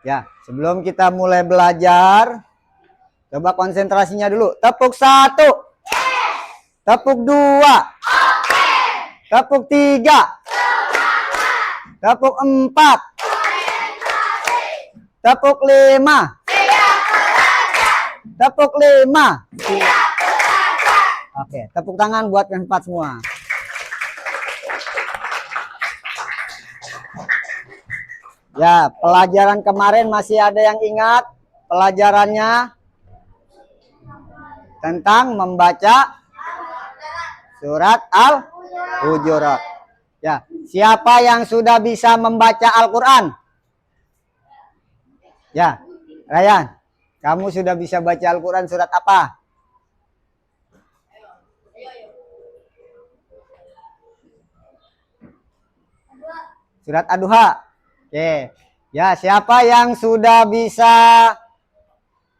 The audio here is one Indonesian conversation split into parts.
Ya, sebelum kita mulai belajar, coba konsentrasinya dulu. Tepuk 1. Tepuk 2. Tepuk 3. Tepuk 4. Tepuk 5. Tepuk 5. Oke, tepuk tangan buat yang 4 semua. Ya, pelajaran kemarin masih ada yang ingat pelajarannya tentang membaca surat Al-Hujurat. Ya, siapa yang sudah bisa membaca Al-Quran? Ya, Ryan, kamu sudah bisa baca Al-Quran surat apa? Surat Ad-Duha. Oke. Ya, siapa yang sudah bisa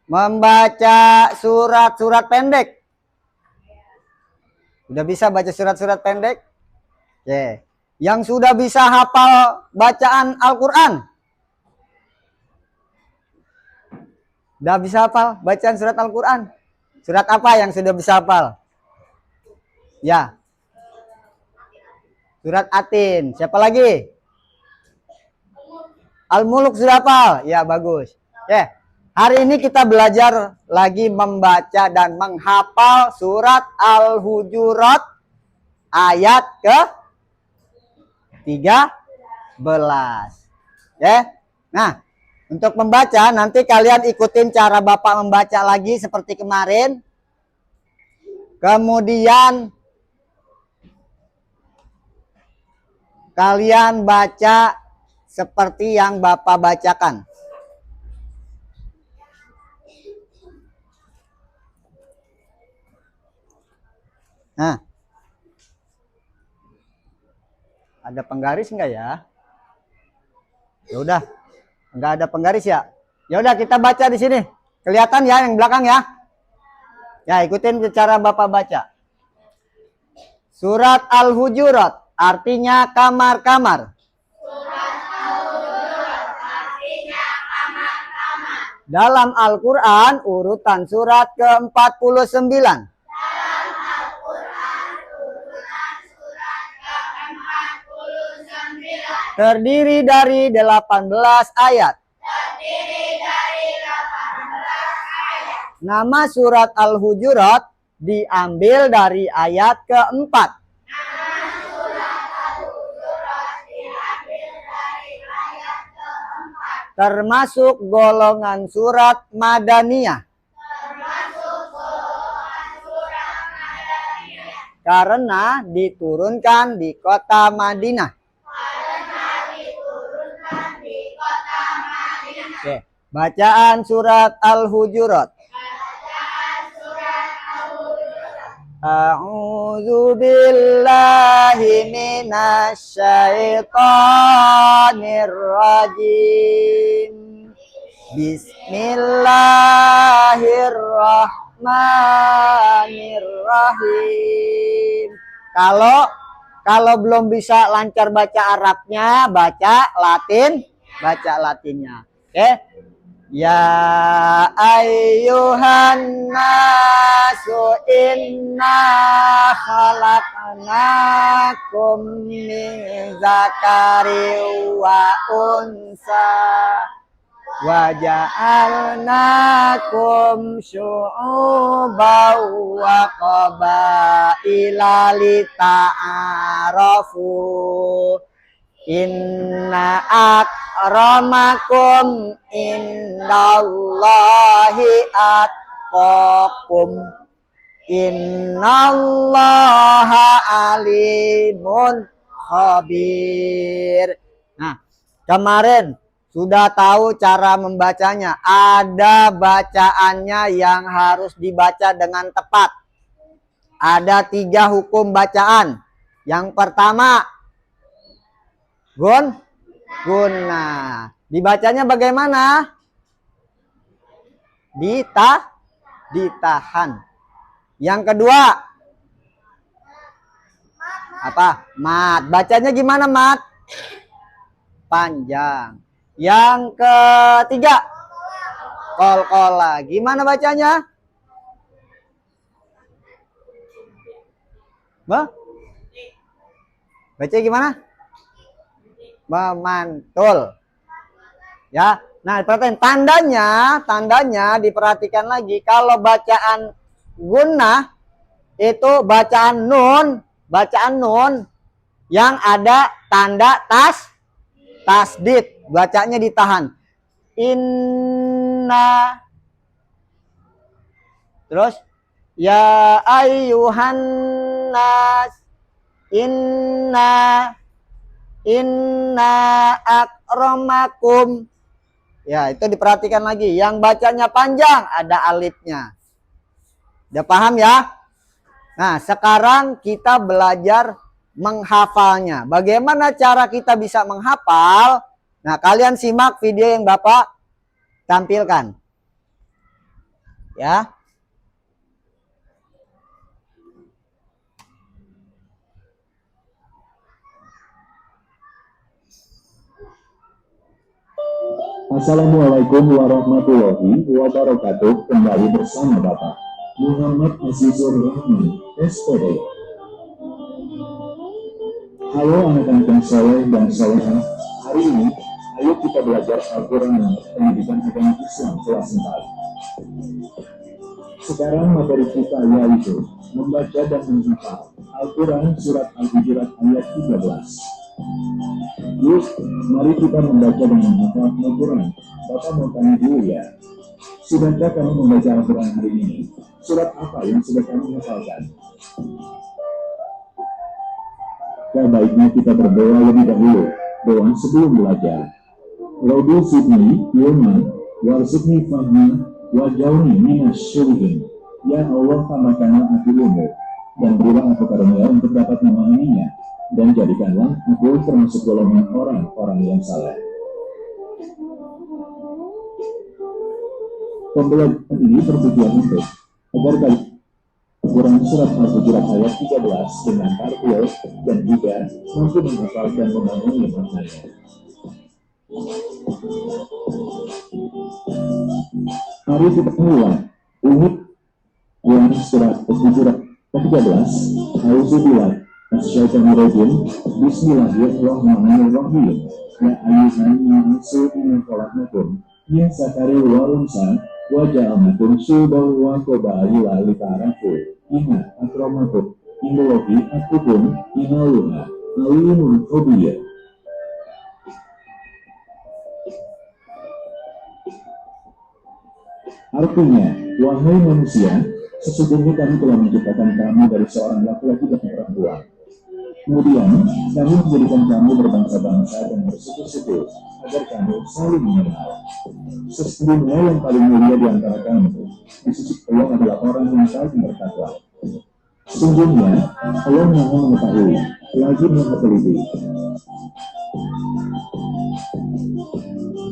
membaca surat-surat pendek? Sudah bisa baca surat-surat pendek? Oke. Yang sudah bisa hafal bacaan Al-Quran? Sudah bisa hafal bacaan surat Al-Quran? Surat apa yang sudah bisa hafal? Ya. Surat Atin. Siapa lagi? Al-Muluk sudah hafal? Ya, bagus. Oke. Hari ini kita belajar lagi membaca dan menghafal surat Al-Hujurat ayat ke 13. Oke. Nah, untuk membaca nanti kalian ikutin cara Bapak membaca lagi seperti kemarin. Kemudian kalian baca seperti yang Bapak bacakan. Nah, ada penggaris enggak ya? Ya udah, enggak ada penggaris ya. Ya udah kita baca di sini. Kelihatan ya yang belakang ya? Ya, ikutin cara Bapak baca. Surat Al-Hujurat artinya kamar-kamar. Dalam Al-Quran urutan surat ke-49. Terdiri dari 18 ayat. Nama surat Al-Hujurat diambil dari ayat ke-4. Termasuk golongan surat Madaniyah. Karena diturunkan di kota Madinah. Oke, bacaan surat Al-Hujurat. A'udzu billahi minasy syaithanir rajim. Bismillahirrahmanirrahim. Kalau belum bisa lancar baca Arabnya, baca Latinnya. Oke? Ya ayyuhan nasu inna khalaqnakum min dzakarin wa unsa wa ja'alnakum syu'uban wa qabaila lita'arafu. Inna akramakum indallahi atqakum. Innallaha alimun khabir. Nah, kemarin sudah tahu cara membacanya. Ada bacaannya yang harus dibaca dengan tepat. Ada 3 hukum bacaan. Yang pertama, guna. Dibacanya bagaimana? Ditahan. Yang kedua, apa? Mat. Bacanya gimana, Mat? Panjang. Yang ketiga, kol-kola. Gimana bacanya? Baca gimana? Memantul. Ya. Nah, perhatikan tandanya diperhatikan lagi. Kalau bacaan gunnah itu bacaan nun yang ada tanda tasdid. Bacanya ditahan. Inna. Terus ya ayyuhan nas inna akramakum. Ya, itu diperhatikan lagi. Yang bacanya panjang ada alifnya. Udah paham ya? Nah, sekarang kita belajar menghafalnya. Bagaimana cara kita bisa menghafal? Nah, kalian simak video yang Bapak tampilkan. Ya. Assalamualaikum warahmatullahi wabarakatuh. Kembali bersama Bapak Muhammad Azizur Rahman, SPD. Halo anak-anak yang soleh dan solehah. Hari ini, ayo kita belajar Al-Quran Pendidikan Agama Islam kelas 4. Sekarang materi kita yaitu membaca dan menghafal Al-Quran Surat Al-Hujurat ayat 13. Yuk, mari kita membaca dan menghafal Al-Quran. Bapak mau tanya dulu ya, sudahkah kamu membaca Al-Quran hari ini? Surat apa yang sudah kamu hafalkan? Baiknya kita berdoa lebih dahulu. Doa sebelum belajar. Rabbi zidni ilman warzuqni fahma waj'alni minas syolihin. Ya Allah, tambahkanlah aku ilmu dan berilah aku karunia untuk dapat memahaminya, dan jadikanlah aku termasuk golongan orang-orang yang saleh. Pembelajaran ini bertujuan untuk agar Al-Quran Surat Al-Hujurat ayat 13 dengan tartil dan juga mampu menghafal dan memahami maknanya. Mari kita mulai unit yang Surat Al-Hujurat 13. Auzubillah Asyaitonirrajim. Bismillahirrahmanirrahim. Ya ayyuhan nasu inna khalaqnakum min dzakarin wa unsa wa ja'alnakum syu'uban wa qabaila lita'arafu. Inna akramakum indallahi atqakum innallaha alimun khabir. Artinya, wahai manusia, sesungguhnya kami telah menciptakan kamu dari seorang laki-laki dan perempuan. Kemudian, kami menjadikan kamu berbangsa-bangsa dan bersuku-suku, agar kamu saling mengenal. Sesungguhnya yang paling mulia di antara kamu, di sisi Allah adalah orang yang saling bertakwa. Sesungguhnya, Allah Maha Mengetahui, lagi Maha Teliti.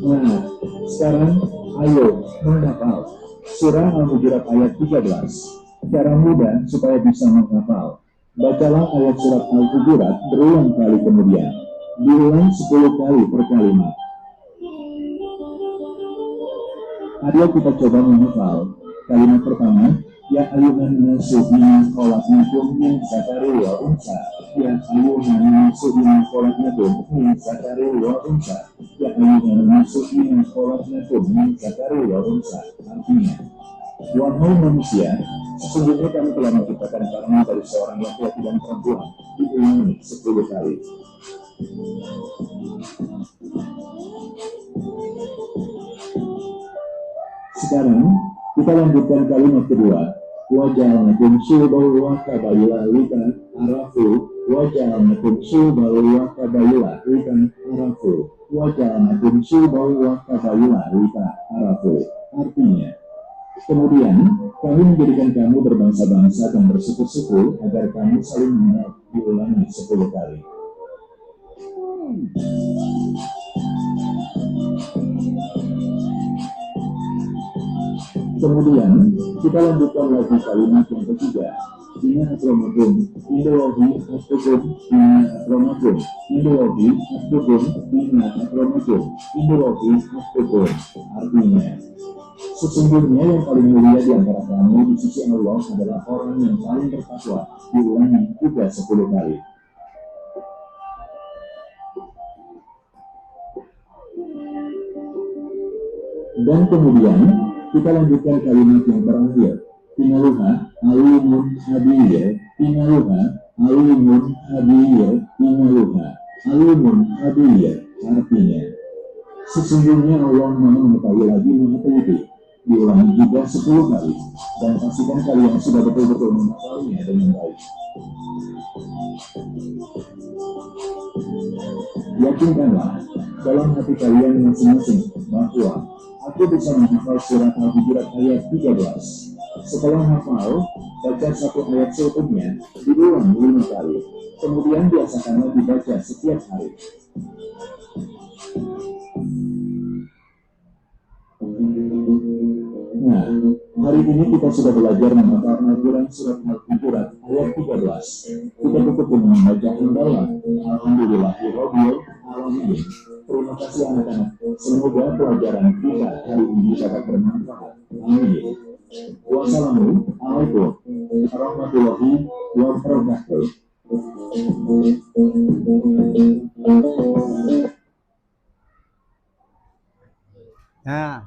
Nah, sekarang ayo menghafal Surah Al-Hujurat ayat 13. Cara mudah supaya bisa menghafal. Bacalah ayat surat Al-Hujurat berulang kali, kemudian diulang 10 kali per kalimat. Ayo kita coba menghafal. Kalimat pertama, ya ayyuhan nasu inna khalaqnakum min dzakarin wa unsa. Ya ayyuhan nasu inna khalaqnakum min dzakarin wa unsa. Ya ayyuhan nasu inna khalaqnakum min dzakarin wa unsa. Artinya, wahai manusia, sesungguhnya kami telah menciptakan kamu dari seorang laki-laki dan perempuan. Diulangi 10 kali. Sekarang kita lanjutkan kalimat kedua. Waja'alnakum syu'uban wa qabaila lita'arafu. Waja'alnakum syu'uban wa qabaila lita'arafu. Waja'alnakum syu'uban wa qabaila lita'arafu. Artinya, kemudian kami menjadikan kamu berbangsa-bangsa dan bersuku-suku agar kamu saling mengenal. Diulangi 10 kali. Kemudian kita lanjutkan lagi kalimat yang ketiga. bina akromakum, Indologi astukum, bina akromakum, Indologi astukum, bina akromakum, Indologi astukum. Artinya, sesungguhnya yang paling mulia di antara kamu di sisi Allah adalah orang yang paling bertakwa. Diulangi juga 10 kali. Dan kemudian kita lanjutkan kalimat yang terakhir. Inaluha alimun hadir, inaluha alimun hadir, inaluha alimun hadir. Artinya, sesungguhnya Allah Maha mengetahui lagi Maha teliti. Diulangi juga 10 kali. Dan pastikan kalian sudah betul-betul menghafalnya dengan baik. Yakinkanlah dalam hati kalian masing-masing bahwa aku bisa menghafal surat Al-Hujurat ayat 13. Setelah hafal, baca satu ayat seutuhnya, diulang 5 kali. Kemudian biasakanlah dibaca setiap hari. Nah, hari ini kita sudah belajar menghafal Al-Quran surat Al-Hujurat ayat 13. Kita tutup dengan membaca hamdalah. Alhamdulillahirabbil alamin. Terima kasih anak-anak. Semoga pelajaran kita hari ini dapat bermanfaat. Amin. Wassalamualaikum warahmatullahi wabarakatuh. Nah,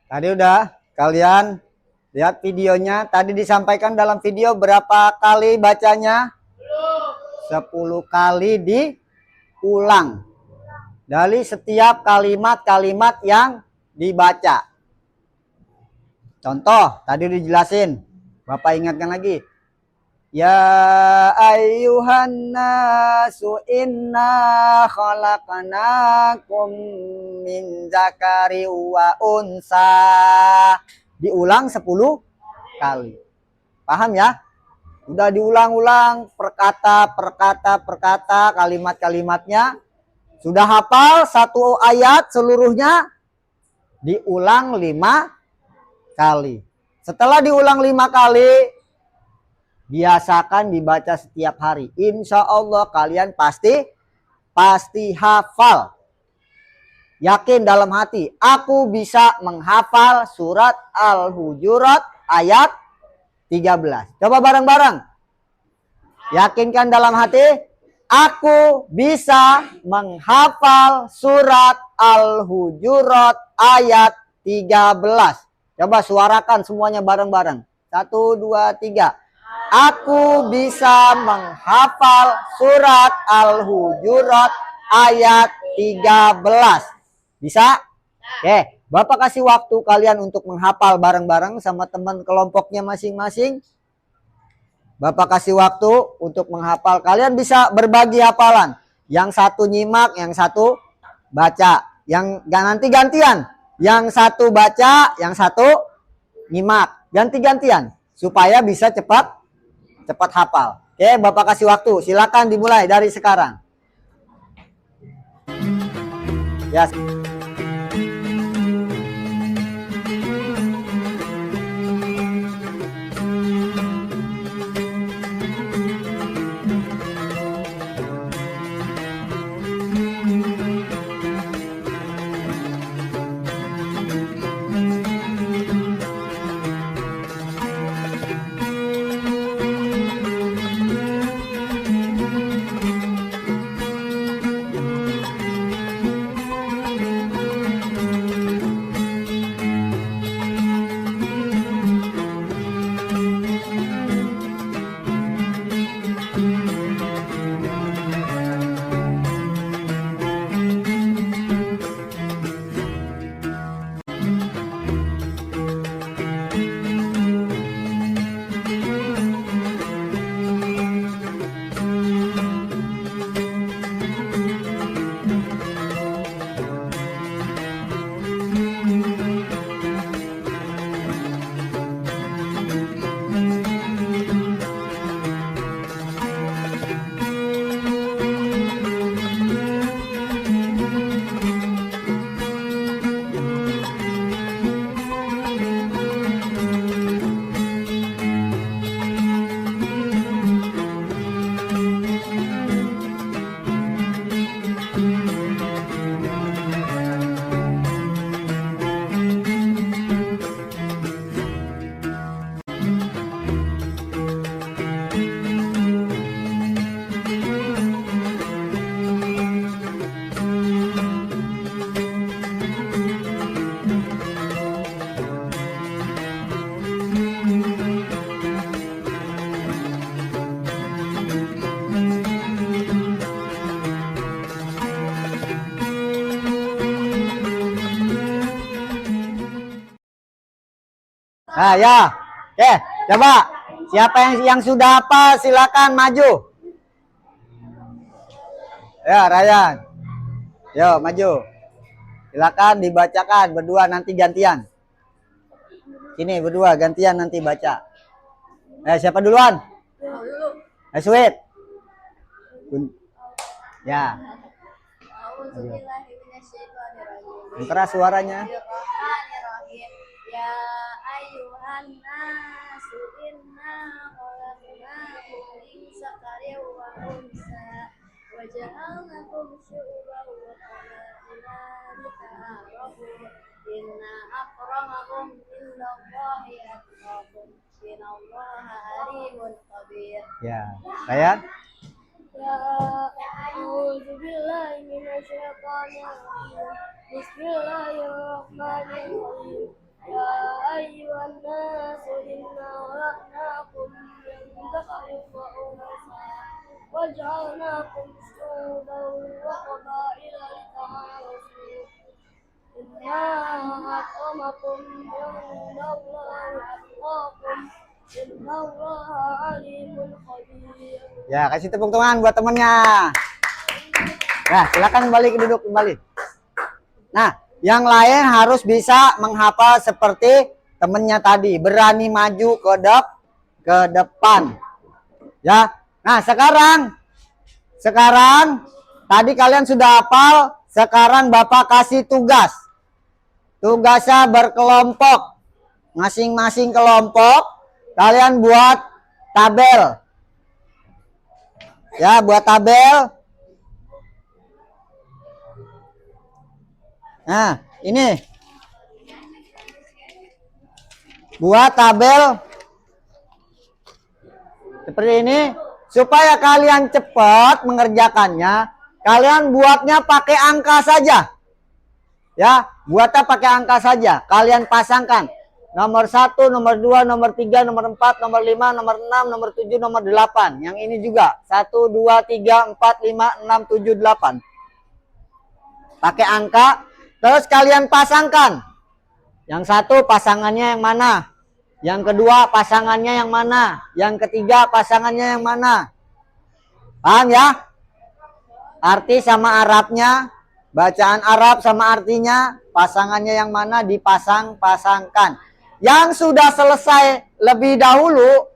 tadi udah kalian lihat videonya. Tadi disampaikan dalam video berapa kali bacanya? 10 kali diulang. Dari setiap kalimat-kalimat yang dibaca. Contoh, tadi dijelasin. Bapak ingatkan lagi. Ya ayyuhan nasu inna khalaqnakum min zakari wa unsa. Diulang 10 kali. Paham ya? Udah diulang-ulang perkata, kalimat-kalimatnya. Sudah hafal satu ayat seluruhnya, diulang 5 kali. Setelah diulang 5 kali, biasakan dibaca setiap hari. Insya Allah kalian pasti hafal. Yakin dalam hati, aku bisa menghafal surat Al-Hujurat ayat 13. Coba bareng-bareng. Yakinkan dalam hati, aku bisa menghafal surat Al-Hujurat ayat 13. Coba suarakan semuanya bareng-bareng. 1, 2, 3. Aku bisa menghafal surat Al-Hujurat ayat 13. Bisa? Oke, Bapak kasih waktu kalian untuk menghafal bareng-bareng sama teman kelompoknya masing-masing. Bapak kasih waktu untuk menghafal. Kalian bisa berbagi hafalan. Yang satu nyimak, yang satu baca. Yang nanti gantian. Yang satu baca, yang satu nyimak. Ganti-gantian supaya bisa cepat hafal. Oke, Bapak kasih waktu. Silakan dimulai dari sekarang. Ya. Nah, ya. Oke, coba. Siapa yang sudah hafal silakan maju. Ya, Ryan. Yo, maju. Silakan dibacakan berdua nanti gantian. Sini berdua gantian nanti baca. Siapa duluan? Sweet. Ya. Yang keras suaranya. Bismillahirrahmanirrahim. Ya ayyuhan nasu inna khalaqnakum min dzakarin wa unsa wa ja'alnakum syu'uban wa qabaila lita'arafu inna akramakum indallahi atqakum innallaha alimun khabir. Ya, Ryan. Ya a'udzubillahi minasyaitonirrajim. Bismillahirrahmanirrahim. Ya ayyuhan nasu inna khalaqnakum min dzakarin wa unsa wa ja'alnakum syu'uban wa qabaila lita'arafu. Inna akramakum indallahi atqakum innallaha alimun khabir. Ya, kasih tepuk tangan buat temennya. Nah, silakan duduk kembali. Nah, yang lain harus bisa menghafal seperti temennya tadi, berani maju ke depan. Ya. Nah, sekarang tadi kalian sudah hafal, sekarang Bapak kasih tugas. Tugasnya berkelompok. Masing-masing kelompok kalian buat tabel. Ya, buat tabel. Nah, ini. Buat tabel seperti ini. Supaya kalian cepat mengerjakannya, kalian buatnya pakai angka saja. Ya, buatnya pakai angka saja. Kalian pasangkan. Nomor 1, nomor 2, nomor 3, nomor 4, nomor 5, nomor 6, nomor 7, nomor 8. Yang ini juga. 1, 2, 3, 4, 5, 6, 7, 8. Pakai angka. Terus kalian pasangkan. Yang satu pasangannya yang mana? Yang kedua pasangannya yang mana? Yang ketiga pasangannya yang mana? Paham ya? Arti sama Arabnya. Bacaan Arab sama artinya. Pasangannya yang mana dipasang-pasangkan. Yang sudah selesai lebih dahulu,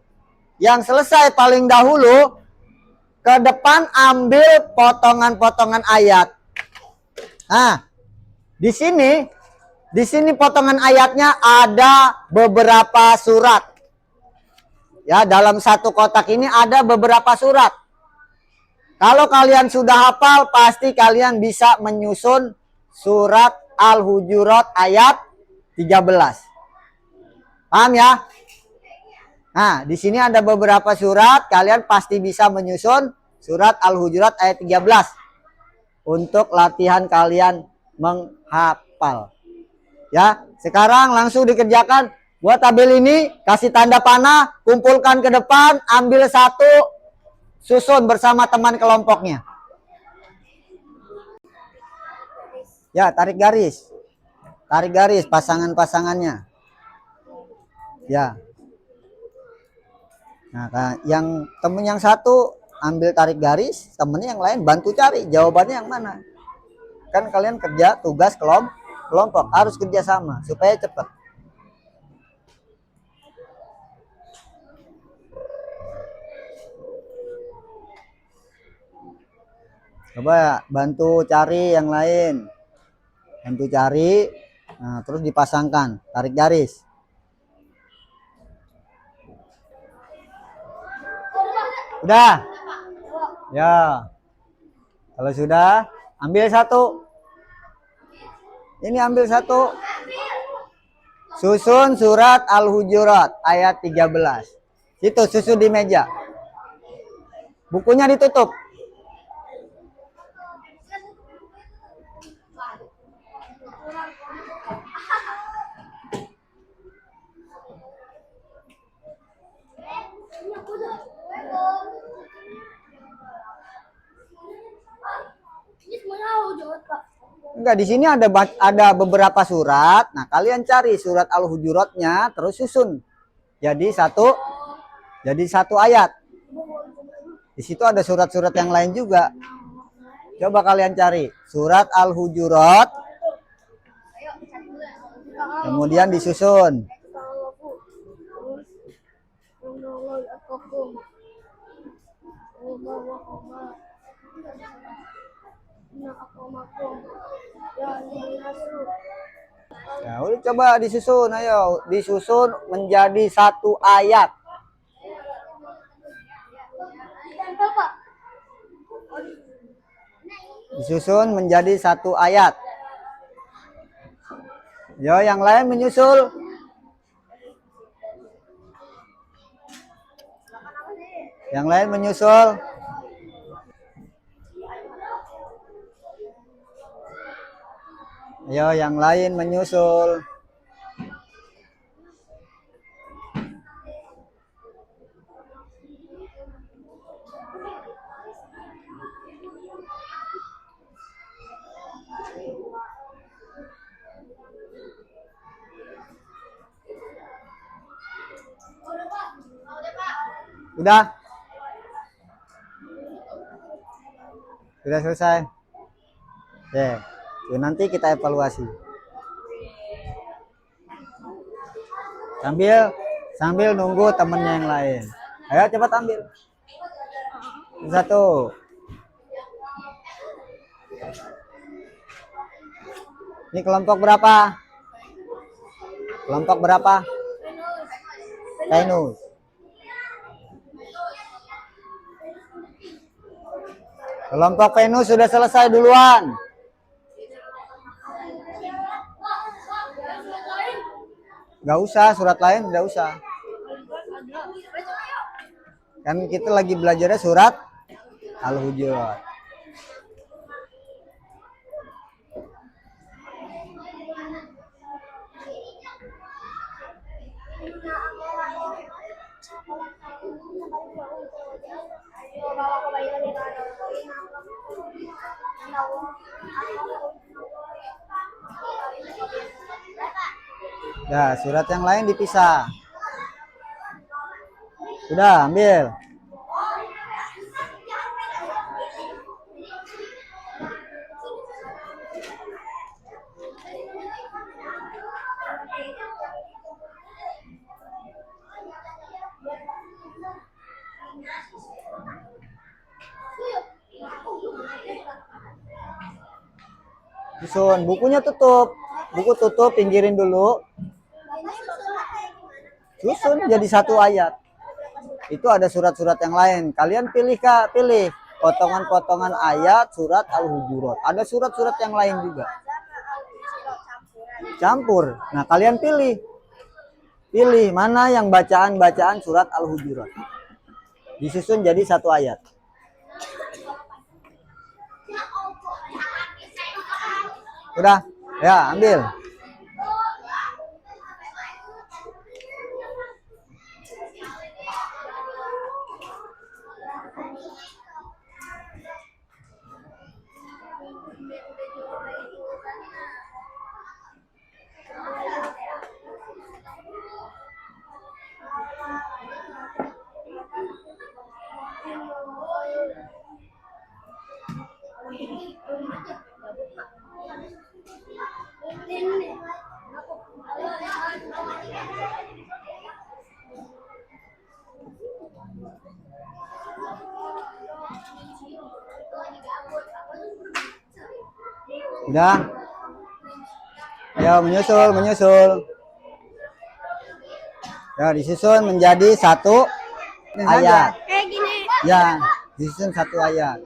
yang selesai paling dahulu, ke depan ambil potongan-potongan ayat. Nah, di sini potongan ayatnya ada beberapa surat. Ya, dalam satu kotak ini ada beberapa surat. Kalau kalian sudah hafal, pasti kalian bisa menyusun surat Al-Hujurat ayat 13. Paham ya? Nah, di sini ada beberapa surat, kalian pasti bisa menyusun surat Al-Hujurat ayat 13 untuk latihan kalian menghafal. Ya, sekarang langsung dikerjakan. Buat tabel ini, kasih tanda panah, kumpulkan ke depan, ambil satu, susun bersama teman kelompoknya. Ya, tarik garis. Tarik garis pasangan-pasangannya. Ya. Nah, yang temen yang satu ambil tarik garis, temennya yang lain bantu cari jawabannya yang mana. Kan kalian kerja tugas kelompok harus kerjasama supaya cepat. Coba bantu cari yang lain. Bantu cari. Nah, terus dipasangkan, tarik garis. Udah? Ya. Kalau sudah, ambil satu. Ini ambil satu. Susun surat Al-Hujurat ayat 13. Itu susun di meja. Bukunya ditutup. Enggak, di sini ada beberapa surat. Nah, kalian cari surat Al-Hujuratnya terus susun. Jadi satu ayat. Di situ ada surat-surat yang lain juga. Coba kalian cari surat Al-Hujurat. Kemudian disusun. Ya, udah coba disusun, ayo disusun menjadi satu ayat. Disusun menjadi satu ayat. Yo, yang lain menyusul. Yang lain menyusul. Yo, yang lain menyusul. Udah? Sudah selesai? Oke, nanti kita evaluasi. Sambil nunggu temennya yang lain. Ayo cepat ambil. Satu. Ini kelompok berapa? Kelompok berapa? Venus. Kelompok Venus sudah selesai duluan. Gak usah, surat lain gak usah. Kan kita lagi belajarnya surat Al-Hujurat. Ya, surat yang lain dipisah. Sudah, ambil. Susun, bukunya tutup. Buku tutup, pinggirin dulu. Susun jadi satu ayat. Itu ada surat-surat yang lain. Kalian pilih potongan-potongan ayat surat Al-Hujurat. Ada surat-surat yang lain juga. Campur. Nah, kalian pilih. Pilih mana yang bacaan-bacaan surat Al-Hujurat. Disusun jadi satu ayat. Udah? Ya, ambil. Udah? Ayo menyusul. Ya, disusun menjadi satu ayat. Kayak gini. Ya, disusun satu ayat.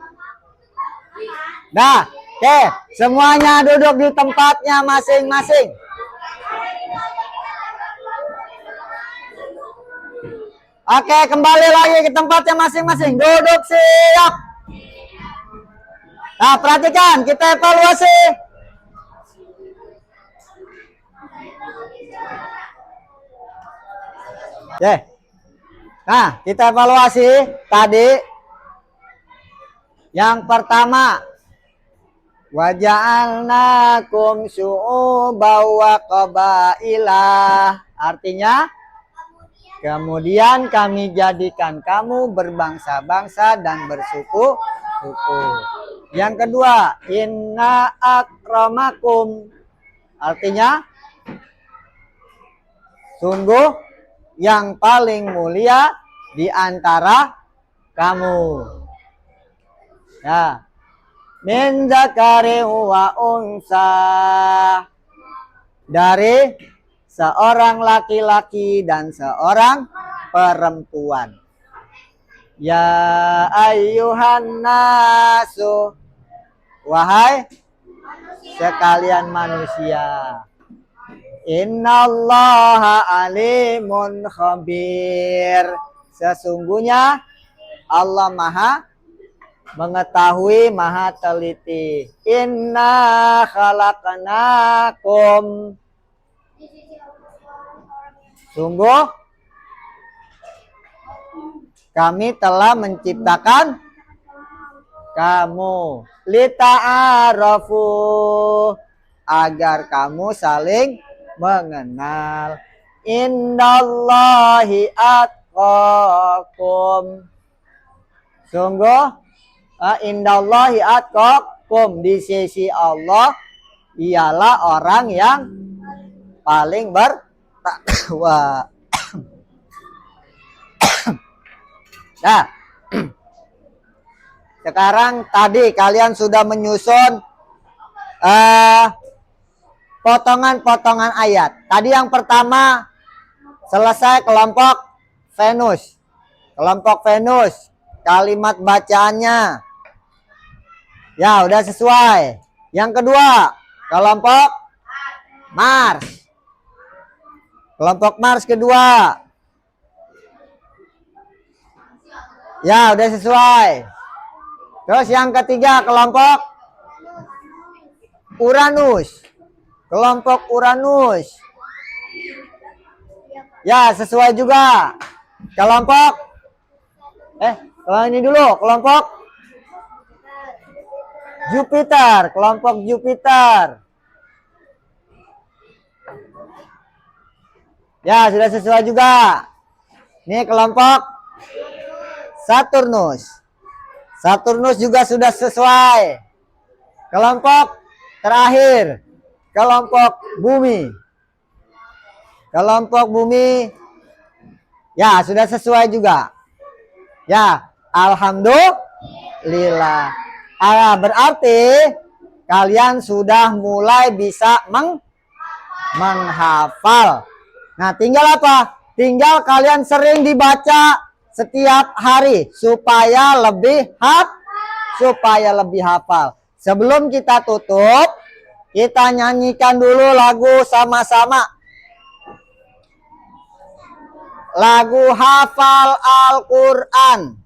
Dah, oke, semuanya duduk di tempatnya masing-masing. Oke, kembali lagi ke tempatnya masing-masing. Duduk siap. Nah, perhatikan, kita evaluasi. Oke. Nah, kita evaluasi tadi. Yang pertama, Waja'alnakum syu'uban wa qabailah. Artinya, kemudian kami jadikan kamu berbangsa-bangsa dan bersuku-suku. Yang kedua, inna akramakum. Artinya, sungguh yang paling mulia di antara kamu. Ya. Min zakari wa unsa, dari seorang laki-laki dan seorang perempuan. Ya ayyuhan nasu, wahai sekalian manusia. Innallaha alimun khabir. Sesungguhnya Allah Maha mengetahui, Maha teliti. Inna khalaqnakum. Sungguh kami telah menciptakan kamu lita'arafu, agar kamu saling mengenal. Innallahi atqakum. Sungguh indallahi atqakum, di sisi Allah ialah orang yang paling bertakwa. Nah, sekarang tadi kalian sudah menyusun potongan-potongan ayat. Tadi yang pertama selesai kelompok Venus. Kelompok Venus, kalimat bacaannya ya udah sesuai. Yang kedua, kelompok Mars. Kelompok Mars kedua. Ya udah sesuai. Terus yang ketiga, kelompok Uranus. Kelompok Uranus. Ya sesuai juga. Kelompok kalau ini dulu, kelompok Jupiter, kelompok Jupiter. Ya, sudah sesuai juga. Ini kelompok Saturnus. Saturnus juga sudah sesuai. Kelompok terakhir, kelompok Bumi. Kelompok Bumi, ya sudah sesuai juga. Ya, alhamdulillah. Berarti kalian sudah mulai bisa menghafal. Nah, tinggal apa? Tinggal kalian sering dibaca setiap hari supaya lebih hafal. Sebelum kita tutup, kita nyanyikan dulu lagu sama-sama. Lagu hafal Al-Quran.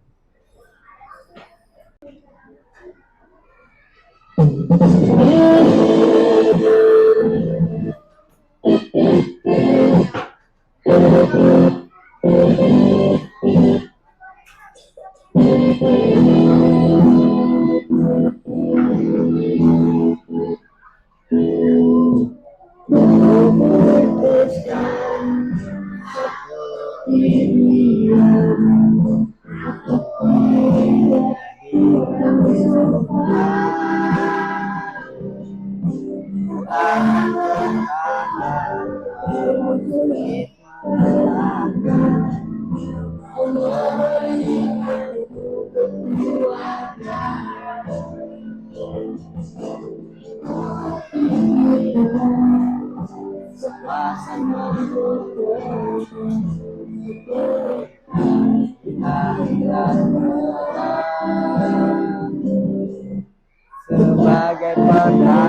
Sebagai pertanda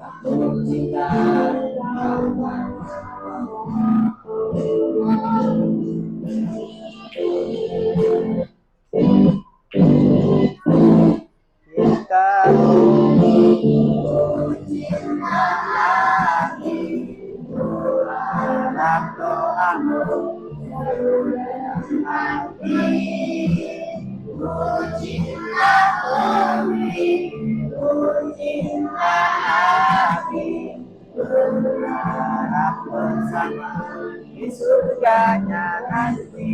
aku cinta Berharap bersama di surganya nanti.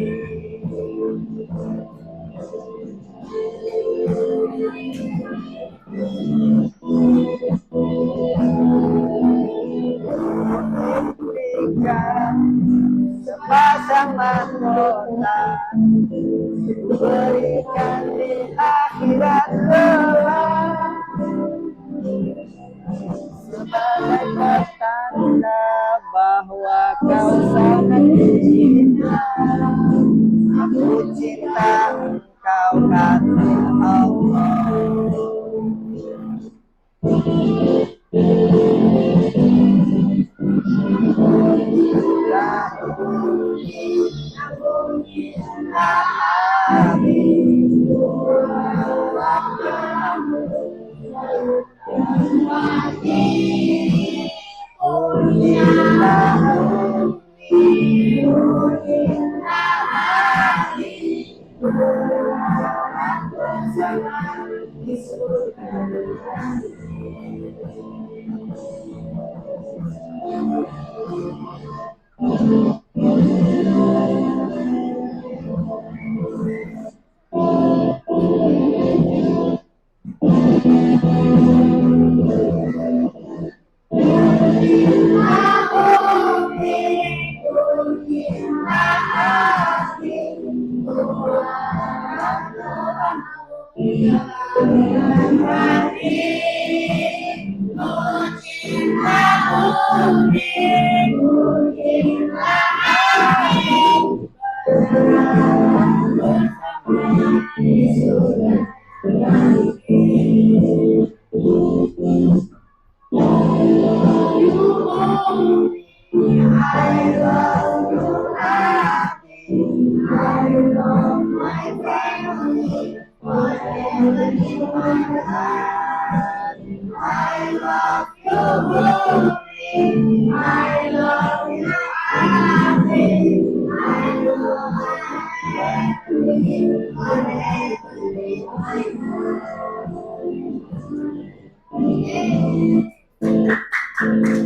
Impikan sepasang mahkota berikan di akhirat kelak sebagai pertanda bahwa kau sangat cinta. Aku cinta engkau kata Allah.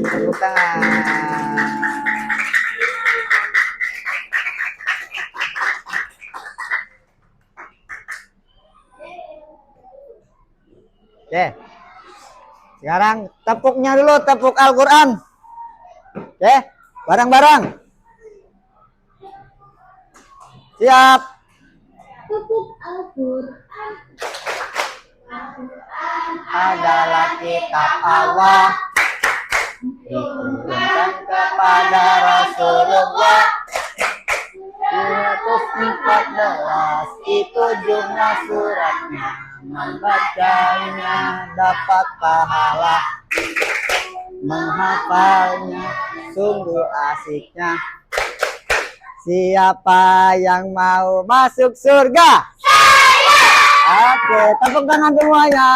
Tepuk tangan. Oke. Sekarang tepuknya dulu, tepuk Al-Quran. Oke, bareng-bareng. Siap. Tepuk Al-Quran. Adalah kitab Allah, diturunkan kepada Rasulullah. 214 itu jumlah suratnya, membacanya dapat pahala, menghafalnya sungguh asiknya. Siapa yang mau masuk surga? Oke, tepuk tangan semuanya.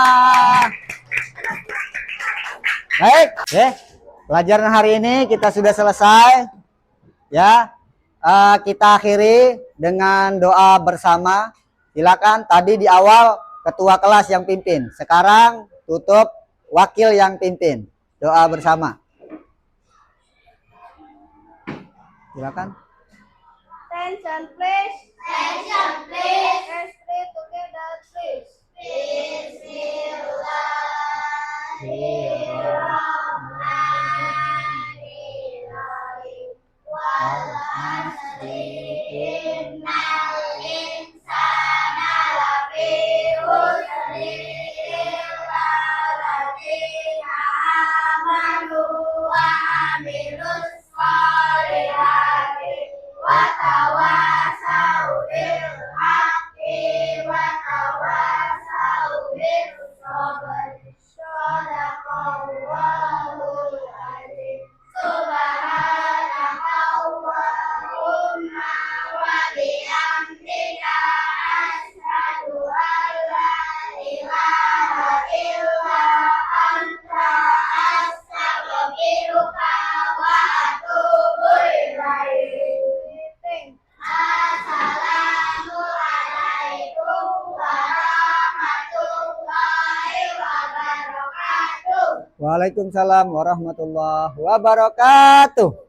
Baik, pelajaran hari ini kita sudah selesai. Ya, kita akhiri dengan doa bersama. Silakan, tadi di awal ketua kelas yang pimpin. Sekarang tutup wakil yang pimpin. Doa bersama. Silakan. Attention please. Attention please. Let's pray together please. Bismillahirrahmanirrahim. Wal asri innal insana lafi khusri illa alladzina amanu wa amilus sholihati wa tawasau bil haqqi wa tawasau bis sabri. Shadaqallahul azim. Subhanallah Waalaikumsalam warahmatullahi wabarakatuh.